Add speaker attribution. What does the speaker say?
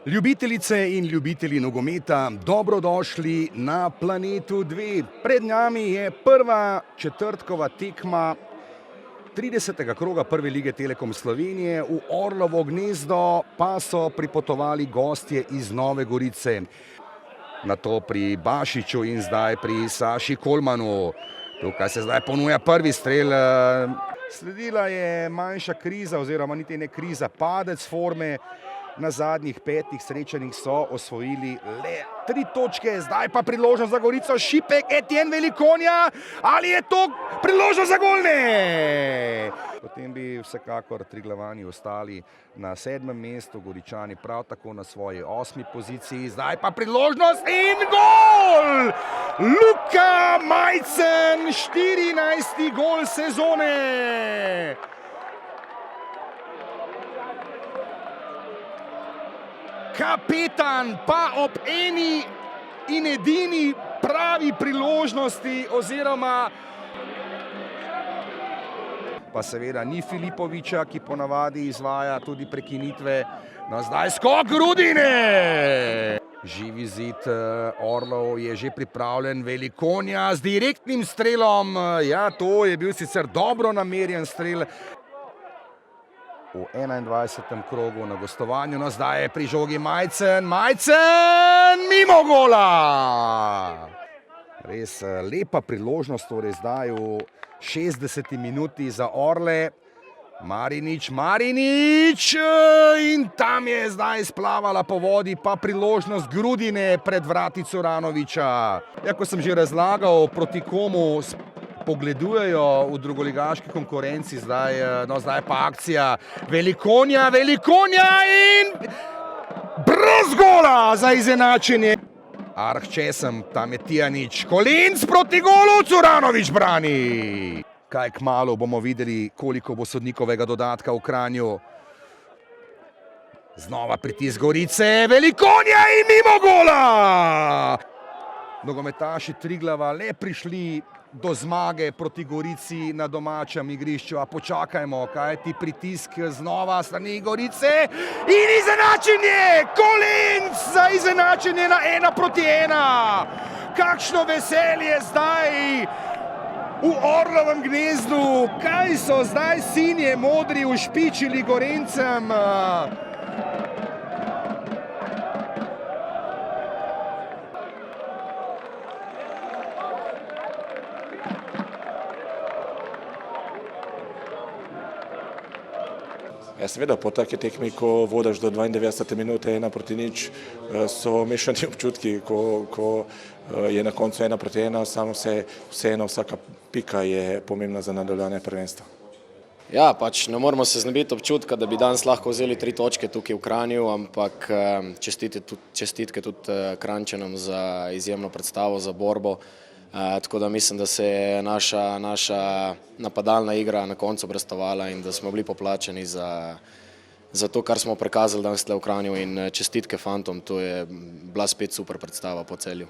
Speaker 1: Ljubitelice in ljubitelji nogometa, dobrodošli na Planetu 2. Pred nami je prva četrtkova tekma 30. kroga Prve lige Telekom Slovenije. V Orlovo gnezdo pa so pripotovali gostje iz Nove Gorice. Nato pri Bašiču in zdaj pri Saši Kolmanu. Tukaj se zdaj ponuja prvi strel. Sledila je manjša kriza, oziroma niti ne kriza, padec forme. Na zadnjih 5 srečanjih so osvojili le 3 točke, zdaj pa priložnost za Gorico, Šipek, Etienne Velikonja, ali je to priložnost za gol? Ne! Potem bi vsekakor Triglavani ostali na 7. mestu, Goričani prav tako na svoji 8. poziciji, zdaj pa priložnost in gol! Luka Majcen, 14. gol sezone! Kapetan pa ob eni in edini pravi priložnosti, oziroma pa seveda ni Filipoviča, ki ponavadi izvaja tudi prekinitve. No, zdaj skok Grudine! Živi zid Orlov je že pripravljen, Velikonja z direktnim strelom. Ja, to je bil sicer dobro namerjen strel. V 21. krogu na gostovanju, no zdaj je pri žogi Majcen, mimo gola! Res lepa priložnost, torej zdaj v 60. minuti za Orle. Marinič in tam je zdaj splavala po vodi, pa priložnost Grudine pred vrati Curanoviča. Ja, ko sem že razlagal, proti komu pogledujejo v drugoligaški konkurenci, zdaj pa akcija Velikonja in brez gola za izenačenje. Česem, tam je Tijanič, Kolinc proti golu, Curanovič brani. Kaj kmalu bomo videli, koliko bo sodnikovega dodatka v Kranju. Znova pritisk Gorice, Velikonja in mimo gola! Nogometaši Triglava le prišli do zmage proti Gorici na domačem igrišču, a počakajmo, kaj ti pritisk znova strani Gorice in izenačenje! Kolinc za izenačenje na 1:1! Kakšno veselje zdaj v Orlovem gnezdu, kaj so zdaj sinje modri ušpičili Gorencem.
Speaker 2: Ja, seveda, po taki tekmi, ko vodiš do 92. minute 1:0, so mešani občutki, ko je na koncu 1:1, samo vseeno vsaka pika je pomembna za nadaljevanje prvenstva.
Speaker 3: Ja, pač ne moramo se znebiti občutka, da bi danes lahko vzeli 3 točke tukaj v Kranju, ampak čestitke tudi Kranjčanom za izjemno predstavo, za borbo. Tako da mislim, da se je naša napadalna igra na koncu obrestovala in da smo bili poplačeni za to, kar smo prikazali danes v Kranju, in čestitke fantom, to je bila spet super predstava po Celju.